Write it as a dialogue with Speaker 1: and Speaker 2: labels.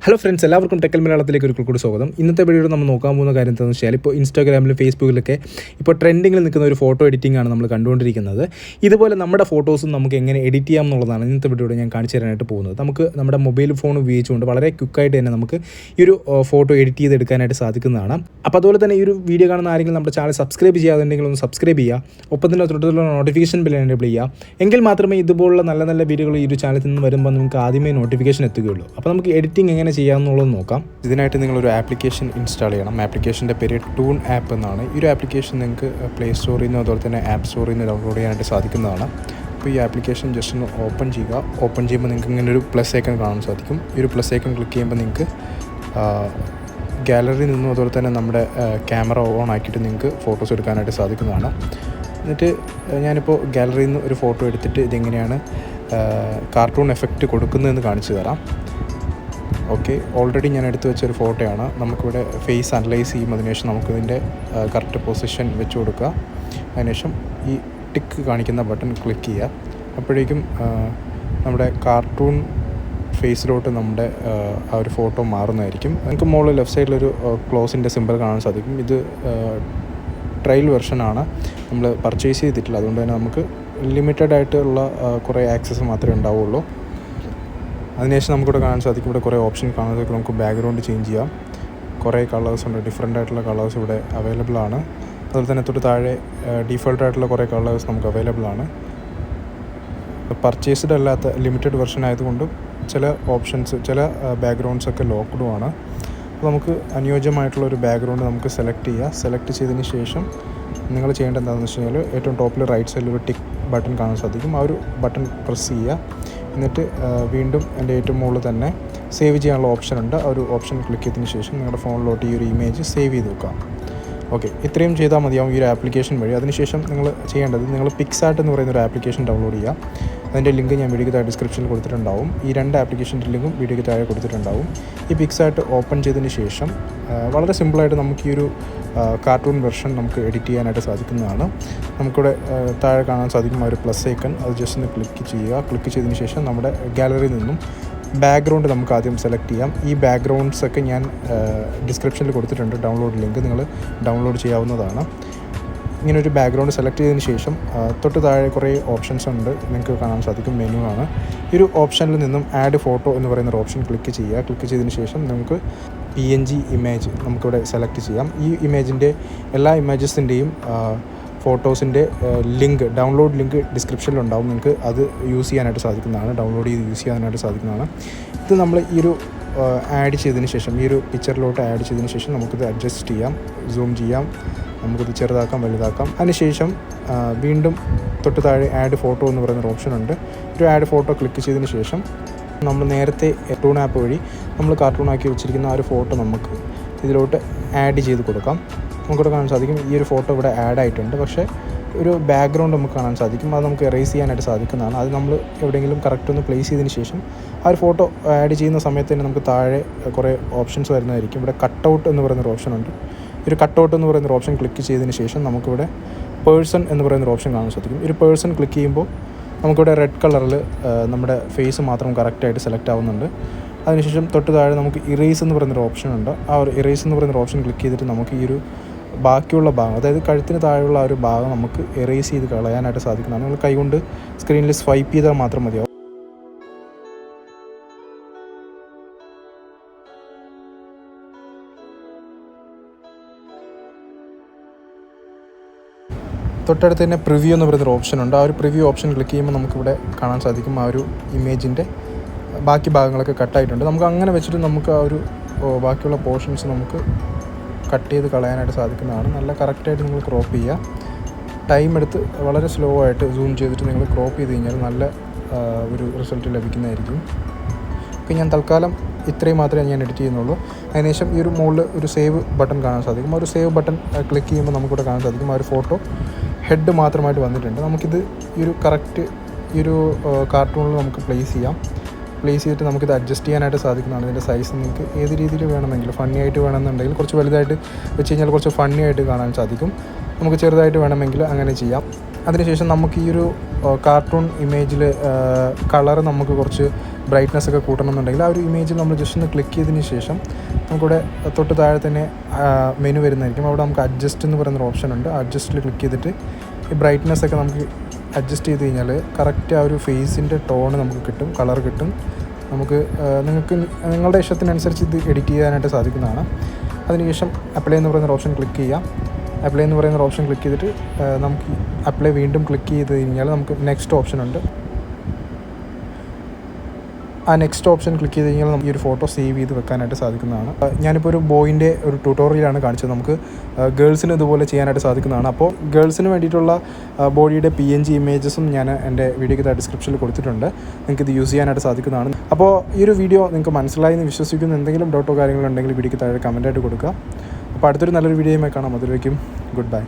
Speaker 1: Hello friends, എല്ലാവർക്കും ടെക്കൽ മലയാളത്തിലേക്ക് ഒരു കൂടി സ്വാഗതം. ഇന്നത്തെ വീഡിയോയിൽ നമ്മൾ നോക്കാൻ പോകുന്ന കാര്യം എന്താണെന്ന് വെച്ചാൽ, ഇപ്പോൾ ഇൻസ്റ്റാഗ്രാമിലും ഫേസ്ബുക്കിലൊക്കെ ഇപ്പോൾ ട്രെൻഡിങ്ങിൽ നിൽക്കുന്ന ഒരു ഫോട്ടോ എഡിറ്റിംഗ് ആണ് നമ്മൾ കണ്ടുകൊണ്ടിരിക്കുന്നത്. ഇതുപോലെ നമ്മുടെ ഫോട്ടോസും നമുക്ക് എങ്ങനെ എഡിറ്റ് ചെയ്യാം എന്നുള്ളതാണ് ഇന്നത്തെ വീഡിയോയിൽ ഞാൻ കാണിച്ചു തരാനായിട്ട് പോകുന്നത്. നമുക്ക് നമ്മുടെ മൊബൈൽ ഫോൺ ഉപയോഗിച്ചുകൊണ്ട് വളരെ ക്വിക്കായിട്ട് തന്നെ നമുക്ക് ഈ ഒരു ഫോട്ടോ എഡിറ്റ് ചെയ്തെടുക്കാനായിട്ട് സാധിക്കുന്നതാണ്. അപ്പോൾ അതുപോലെ തന്നെ ഈ ഒരു വീഡിയോ കാണുന്ന ആരെങ്കിലും നമ്മുടെ ചാനൽ സബ്സ്ക്രൈബ് ചെയ്യാതുണ്ടെങ്കിൽ ഒന്ന് സബ്സ്ക്രൈബ് ചെയ്യുക. ഒപ്പം തന്നെ തൊട്ടുള്ള നോട്ടിഫിക്കേഷൻ ബെൽ എനേബിൾ ചെയ്യുക. എങ്കിൽ മാത്രമേ ഇതുപോലുള്ള നല്ല നല്ല വീഡിയോകൾ ഈ ഒരു ചാനലിൽ നിന്ന് വരുമ്പോൾ നമുക്ക് ആദ്യമേ നോട്ടിഫിക്കേഷൻ എത്തുകയുള്ളൂ. അപ്പോൾ നമുക്ക് എഡിറ്റിംഗ് എങ്ങനെ ചെയ്യാമെന്നുള്ളത് നോക്കാം. ഇതിനായിട്ട് നിങ്ങളൊരു ആപ്ലിക്കേഷൻ ഇൻസ്റ്റാൾ ചെയ്യണം. ആപ്ലിക്കേഷൻ്റെ പേര് ടൂൺ ആപ്പ് എന്നാണ്. ഈ ഒരു ആപ്ലിക്കേഷൻ നിങ്ങൾക്ക് പ്ലേ സ്റ്റോറിൽ നിന്നും അതുപോലെ തന്നെ ആപ്പ് സ്റ്റോറിൽ നിന്ന് ഡൗൺലോഡ് ചെയ്യാനായിട്ട് സാധിക്കുന്നതാണ്. അപ്പോൾ ഈ ആപ്ലിക്കേഷൻ ജസ്റ്റ് ഒന്ന് ഓപ്പൺ ചെയ്യുക. ഓപ്പൺ ചെയ്യുമ്പോൾ നിങ്ങൾക്ക് ഇങ്ങനെ ഒരു പ്ലസ് ഐക്കൺ കാണാൻ സാധിക്കും. ഈ ഒരു പ്ലസ് ഐക്കൺ ക്ലിക്ക് ചെയ്യുമ്പോൾ നിങ്ങൾക്ക് ഗാലറിയിൽ നിന്നും അതുപോലെ തന്നെ നമ്മുടെ ക്യാമറ ഓൺ ആക്കിയിട്ട് നിങ്ങൾക്ക് ഫോട്ടോസ് എടുക്കാനായിട്ട് സാധിക്കുന്നതാണ്. എന്നിട്ട് ഞാനിപ്പോൾ ഗാലറിയിൽ നിന്ന് ഒരു ഫോട്ടോ എടുത്തിട്ട് ഇതെങ്ങനെയാണ് കാർട്ടൂൺ എഫക്റ്റ് കൊടുക്കുന്നതെന്ന് കാണിച്ചു തരാം. ഓക്കെ, ഓൾറെഡി ഞാൻ എടുത്തു വെച്ചൊരു ഫോട്ടോയാണ്. നമുക്കിവിടെ ഫേസ് അനലൈസ് ചെയ്യും. അതിനുശേഷം നമുക്കിതിൻ്റെ കറക്റ്റ് പൊസിഷൻ വെച്ച് കൊടുക്കുക. അതിനുശേഷം ഈ ടിക്ക് കാണിക്കുന്ന ബട്ടൺ ക്ലിക്ക് ചെയ്യുക. അപ്പോഴേക്കും നമ്മുടെ കാർട്ടൂൺ ഫേസിലോട്ട് നമ്മുടെ ആ ഒരു ഫോട്ടോ മാറുന്നതായിരിക്കും. നമുക്ക് മുകളിൽ ലെഫ്റ്റ് സൈഡിലൊരു ക്ലോസിൻ്റെ സിമ്പിൾ കാണാൻ സാധിക്കും. ഇത് ട്രയൽ വെർഷനാണ്, നമ്മൾ പർച്ചേസ് ചെയ്തിട്ടില്ല. അതുകൊണ്ട് തന്നെ നമുക്ക് ലിമിറ്റഡ് ആയിട്ടുള്ള കുറേ ആക്സസ് മാത്രമേ ഉണ്ടാവുള്ളൂ. അതിനുശേഷം നമുക്കിവിടെ കാണാൻ സാധിക്കും. ഇവിടെ കുറേ ഓപ്ഷൻ കാണാൻ സാധിക്കും. നമുക്ക് ബാക്ക്ഗ്രൗണ്ട് ചേഞ്ച് ചെയ്യാം. കുറേ കളേഴ്സ് ഉണ്ട്, ഡിഫറെൻ്റ് ആയിട്ടുള്ള കളേഴ്സ് ഇവിടെ അവൈലബിൾ ആണ്. അതുപോലെ തന്നെ തൊട്ട് താഴെ ഡീഫോൾട്ടായിട്ടുള്ള കുറേ കളേഴ്സ് നമുക്ക് അവൈലബിൾ ആണ്. പർച്ചേസ്ഡ് അല്ലാത്ത ലിമിറ്റഡ് വെർഷൻ ആയതുകൊണ്ട് ചില ഓപ്ഷൻസ്, ചില ബാക്ക്ഗ്രൗണ്ട്സൊക്കെ ലോക്ക്ഡുമാണ്. അപ്പോൾ നമുക്ക് അനുയോജ്യമായിട്ടുള്ളൊരു ബാക്ക്ഗ്രൗണ്ട് നമുക്ക് സെലക്ട് ചെയ്യുക. സെലക്ട് ചെയ്തതിന് ശേഷം നിങ്ങൾ ചെയ്യേണ്ടത് എന്താണെന്ന് വെച്ച് കഴിഞ്ഞാൽ, ഏറ്റവും ടോപ്പിൽ റൈറ്റ് സൈഡിൽ ഒരു ടിക്ക് ബട്ടൺ കാണാൻ സാധിക്കും. ആ ഒരു ബട്ടൺ പ്രസ് ചെയ്യുക. എന്നിട്ട് വീണ്ടും എൻ്റെ ഏറ്റവും മുകളിൽ തന്നെ സേവ് ചെയ്യാനുള്ള ഓപ്ഷൻ ഉണ്ട്. ആ ഒരു ഓപ്ഷൻ ക്ലിക്ക് ചെയ്തതിന് ശേഷം നിങ്ങളുടെ ഫോണിലോട്ട് ഈ ഒരു ഇമേജ് സേവ് ചെയ്ത് വെക്കാം. ഓക്കെ, ഇത്രയും ചെയ്താൽ മതിയാവും ഈ ഒരു ആപ്ലിക്കേഷൻ വഴി. അതിനുശേഷം നിങ്ങൾ ചെയ്യേണ്ടത്, നിങ്ങൾ PicsArt എന്ന് പറയുന്ന ഒരു ആപ്ലിക്കേഷൻ ഡൗൺലോഡ് ചെയ്യുക. അതിൻ്റെ ലിങ്ക് ഞാൻ വീഡിയോയ്ക്ക് താഴെ ഡിസ്ക്രിപ്ഷനിൽ കൊടുത്തിട്ടുണ്ടാവും. ഈ രണ്ട് ആപ്ലിക്കേഷൻ്റെ ലിങ്കും വീഡിയോയ്ക്ക് താഴെ കൊടുത്തിട്ടുണ്ടാവും. ഈ PicsArt ഓപ്പൺ ചെയ്തതിന് ശേഷം വളരെ സിമ്പിളായിട്ട് നമുക്ക് ഈ ഒരു കാർട്ടൂൺ വെർഷൻ നമുക്ക് എഡിറ്റ് ചെയ്യാനായിട്ട് സാധിക്കുന്നതാണ്. നമുക്കിവിടെ താഴെ കാണാൻ സാധിക്കും ആ ഒരു പ്ലസ് ഐക്കൺ. അത് ജസ്റ്റ് ഒന്ന് ക്ലിക്ക് ചെയ്യുക. ക്ലിക്ക് ചെയ്തതിന് ശേഷം നമ്മുടെ ഗാലറിയിൽ നിന്നും ബാക്ക്ഗ്രൗണ്ട് നമുക്ക് ആദ്യം സെലക്ട് ചെയ്യാം. ഈ ബാക്ക്ഗ്രൗണ്ട്സൊക്കെ ഞാൻ ഡിസ്ക്രിപ്ഷനിൽ കൊടുത്തിട്ടുണ്ട്. ഡൗൺലോഡ് ലിങ്ക് നിങ്ങൾ ഡൗൺലോഡ് ചെയ്യാവുന്നതാണ്. ഇങ്ങനൊരു ബാക്ക്ഗ്രൗണ്ട് സെലക്ട് ചെയ്തതിന് ശേഷം തൊട്ട് താഴെ കുറേ ഓപ്ഷൻസ് ഉണ്ട്, നിങ്ങൾക്ക് കാണാൻ സാധിക്കും. മെനു ആണ്. ഈ ഒരു ഓപ്ഷനിൽ നിന്നും ആഡ് ഫോട്ടോ എന്ന് പറയുന്നൊരു ഓപ്ഷൻ ക്ലിക്ക് ചെയ്യുക. ക്ലിക്ക് ചെയ്തതിന് ശേഷം നമുക്ക് PNG ഇമേജ് നമുക്കിവിടെ സെലക്ട് ചെയ്യാം. ഈ ഇമേജിൻ്റെ എല്ലാ ഇമേജസിൻ്റെയും ഫോട്ടോസിൻ്റെ ലിങ്ക്, ഡൗൺലോഡ് ലിങ്ക് ഡിസ്ക്രിപ്ഷനിലുണ്ടാവും. നിങ്ങൾക്ക് അത് യൂസ് ചെയ്യാനായിട്ട് സാധിക്കുന്നതാണ്. ഡൗൺലോഡ് ചെയ്ത് യൂസ് ചെയ്യാനായിട്ട് സാധിക്കുന്നതാണ്. ഇത് നമ്മൾ ഈ ഒരു ആഡ് ചെയ്തതിന് ശേഷം, ഈ ഒരു പിക്ചറിലോട്ട് ആഡ് ചെയ്തതിന് ശേഷം നമുക്കിത് അഡ്ജസ്റ്റ് ചെയ്യാം, സൂം ചെയ്യാം, നമുക്കിത് ചെറുതാക്കാം, വലുതാക്കാം. അതിനുശേഷം വീണ്ടും തൊട്ട് താഴെ ആഡ് ഫോട്ടോ എന്ന് പറയുന്നൊരു ഓപ്ഷൻ ഉണ്ട്. ഒരു ആഡ് ഫോട്ടോ ക്ലിക്ക് ചെയ്തതിന് ശേഷം നമ്മൾ നേരത്തെ ടൂണാപ്പ് വഴി നമ്മൾ കാർട്ടൂണാക്കി വെച്ചിരിക്കുന്ന ആ ഒരു ഫോട്ടോ നമുക്ക് ഇതിലോട്ട് ആഡ് ചെയ്ത് കൊടുക്കാം. നമുക്കിവിടെ കാണാൻ സാധിക്കും ഈ ഒരു ഫോട്ടോ ഇവിടെ ആഡ് ആയിട്ടുണ്ട്. പക്ഷേ ഒരു ബാക്ക്ഗ്രൗണ്ട് നമുക്ക് കാണാൻ സാധിക്കും. അത് നമുക്ക് എറേസ് ചെയ്യാനായിട്ട് സാധിക്കുന്നതാണ്. അത് നമ്മൾ എവിടെയെങ്കിലും കറക്റ്റ് ഒന്ന് പ്ലേസ് ചെയ്തതിന് ശേഷം ആ ഒരു ഫോട്ടോ ആഡ് ചെയ്യുന്ന സമയത്ത് തന്നെ നമുക്ക് താഴെ കുറേ ഓപ്ഷൻസ് വരുന്നതായിരിക്കും. ഇവിടെ കട്ടൗട്ട് എന്ന് പറയുന്നൊരു ഓപ്ഷൻ ഉണ്ട്. ഒരു കട്ടൗട്ട് എന്ന് പറയുന്നൊരു ഓപ്ഷൻ ക്ലിക്ക് ചെയ്തതിന് ശേഷം നമുക്കിവിടെ പേഴ്സൺ എന്ന് പറയുന്നൊരു ഓപ്ഷൻ കാണാൻ സാധിക്കും. ഒരു പേഴ്സൺ ക്ലിക്ക് ചെയ്യുമ്പോൾ നമുക്കിവിടെ റെഡ് കളറിൽ നമ്മുടെ ഫേസ് മാത്രം കറക്റ്റായിട്ട് സെലക്ട് ആവുന്നുണ്ട്. അതിനുശേഷം തൊട്ട് താഴെ നമുക്ക് ഇറേസ് എന്ന് പറയുന്നൊരു ഓപ്ഷൻ ഉണ്ട്. ആ ഒരു ഇറേസ് എന്ന് പറയുന്നൊരു ഓപ്ഷൻ ക്ലിക്ക് ചെയ്തിട്ട് നമുക്ക് ഈ ഒരു ബാക്കിയുള്ള ഭാഗം, അതായത് കഴുത്തിന് താഴെയുള്ള ആ ഒരു ഭാഗം നമുക്ക് എറേസ് ചെയ്ത് കളയാനായിട്ട് സാധിക്കുന്നതാണ്. നമ്മൾ കൈകൊണ്ട് സ്ക്രീനിൽ സ്വൈപ്പ് ചെയ്താൽ മാത്രം മതിയാവും. തൊട്ടടുത്ത് തന്നെ പ്രിവ്യൂ എന്ന് പറയുന്നൊരു ഓപ്ഷൻ ഉണ്ട്. ആ ഒരു പ്രിവ്യൂ ഓപ്ഷൻ ക്ലിക്ക് ചെയ്യുമ്പോൾ നമുക്കിവിടെ കാണാൻ സാധിക്കും ആ ഒരു ഇമേജിൻ്റെ ബാക്കി ഭാഗങ്ങളൊക്കെ കട്ടായിട്ടുണ്ട്. നമുക്ക് അങ്ങനെ വെച്ചിട്ട് നമുക്ക് ആ ഒരു ബാക്കിയുള്ള പോർഷൻസ് നമുക്ക് കട്ട് ചെയ്ത് കളയാനായിട്ട് സാധിക്കുന്നതാണ്. നല്ല കറക്റ്റായിട്ട് നിങ്ങൾ ക്രോപ്പ് ചെയ്യുക. ടൈം എടുത്ത് വളരെ സ്ലോ ആയിട്ട് സൂം ചെയ്തിട്ട് നിങ്ങൾ ക്രോപ്പ് ചെയ്ത് കഴിഞ്ഞാൽ നല്ല ഒരു റിസൾട്ട് ലഭിക്കുന്നതായിരിക്കും. ഓക്കെ, ഞാൻ തൽക്കാലം ഇത്രയും മാത്രമേ ഞാൻ എഡിറ്റ് ചെയ്യുന്നുള്ളൂ. അതിനുശേഷം ഈ ഒരു മുകളിൽ ഒരു സേവ് ബട്ടൺ കാണാൻ സാധിക്കും. ആ ഒരു സേവ് ബട്ടൺ ക്ലിക്ക് ചെയ്യുമ്പോൾ നമുക്കിവിടെ കാണാൻ സാധിക്കും ആ ഒരു ഫോട്ടോ ഹെഡ് മാത്രമായിട്ട് വന്നിട്ടുണ്ട്. നമുക്കിത് ഈ ഒരു കറക്റ്റ് ഈ ഒരു കാർട്ടൂണിൽ നമുക്ക് പ്ലേസ് ചെയ്യാം. പ്ലേസ് ചെയ്തിട്ട് നമുക്കിത് അഡ്ജസ്റ്റ് ചെയ്യാനായിട്ട് സാധിക്കുന്നതാണ്. ഇതിൻ്റെ സൈസ് നിങ്ങൾക്ക് ഏത് രീതിയിൽ വേണമെങ്കിലും, ഫണ്ണി ആയിട്ട് വേണമെന്നുണ്ടെങ്കിൽ കുറച്ച് വലുതായിട്ട് വെച്ച് കഴിഞ്ഞാൽ കുറച്ച് ഫണ്ണി ആയിട്ട് കാണാൻ സാധിക്കും. നമുക്ക് ചെറുതായിട്ട് വേണമെങ്കിൽ അങ്ങനെ ചെയ്യാം. അതിനുശേഷം നമുക്ക് ഈ ഒരു കാർട്ടൂൺ ഇമേജിൽ കളർ നമുക്ക് കുറച്ച് ബ്രൈറ്റ്നസ് ഒക്കെ കൂട്ടണമെന്നുണ്ടെങ്കിൽ ആ ഒരു ഇമേജിൽ നമ്മൾ ജസ്റ്റ് ഒന്ന് ക്ലിക്ക് ചെയ്തതിന് ശേഷം നമുക്കിവിടെ തൊട്ട് താഴെ തന്നെ മെനു വരുന്നതായിരിക്കും. അവിടെ നമുക്ക് അഡ്ജസ്റ്റ് എന്ന് പറയുന്നൊരു ഓപ്ഷൻ ഉണ്ട്. അഡ്ജസ്റ്റിൽ ക്ലിക്ക് ചെയ്തിട്ട് ഈ ബ്രൈറ്റ്നസ് ഒക്കെ നമുക്ക് അഡ്ജസ്റ്റ് ചെയ്ത് കഴിഞ്ഞാൽ കറക്റ്റ് ആ ഒരു ഫേസിൻ്റെ ടോൺ നമുക്ക് കിട്ടും, കളർ കിട്ടും. നമുക്ക് നിങ്ങളുടെ ഇഷ്ടത്തിനനുസരിച്ച് ഇത് എഡിറ്റ് ചെയ്യാനായിട്ട് സാധിക്കുന്നതാണ്. അതിനുശേഷം അപ്ലൈ എന്ന് പറയുന്ന ഓപ്ഷൻ ക്ലിക്ക് ചെയ്യാം. അപ്ലൈ എന്ന് പറയുന്ന ഓപ്ഷൻ ക്ലിക്ക് ചെയ്തിട്ട് നമുക്ക് അപ്ലൈ വീണ്ടും ക്ലിക്ക് ചെയ്ത് കഴിഞ്ഞാൽ നമുക്ക് നെക്സ്റ്റ് ഓപ്ഷൻ ഉണ്ട്. ആ നെക്സ്റ്റ് ഓപ്ഷൻ ക്ലിക്ക് ചെയ്ത് കഴിഞ്ഞാൽ നമുക്ക് ഈ ഒരു ഫോട്ടോ സേവ് ചെയ്ത് വെക്കാനായിട്ട് സാധിക്കുന്നതാണ്. ഞാനിപ്പോൾ ഒരു ബോയിൻ്റെ ഒരു ട്യൂട്ടോറിയലാണ് കാണിച്ചത്. നമുക്ക് ഗേൾസിന് ഇതുപോലെ ചെയ്യാനായിട്ട് സാധിക്കുന്നതാണ്. അപ്പോൾ ഗേൾസിന് വേണ്ടിയിട്ടുള്ള ബോഡിയുടെ PNG ഇമേജസും ഞാൻ എൻ്റെ വീഡിയോയ്ക്ക് ഡിസ്ക്രിപ്ഷനിൽ കൊടുത്തിട്ടുണ്ട്. നിങ്ങൾക്ക് ഇത് യൂസ് ചെയ്യാനായിട്ട് സാധിക്കുന്നതാണ്. അപ്പോൾ ഈ ഒരു വീഡിയോ നിങ്ങൾക്ക് മനസ്സിലായി എന്ന് വിശ്വസിക്കുന്ന എന്തെങ്കിലും ഡൗട്ടോ കാര്യങ്ങളുണ്ടെങ്കിൽ വീഡിയോയ്ക്ക് താഴെ കമൻറ്റായിട്ട് കൊടുക്കുക. അപ്പോൾ അടുത്തൊരു നല്ലൊരു വീഡിയോയുമായി കാണാം. അതിലേക്കും ഗുഡ് ബൈ.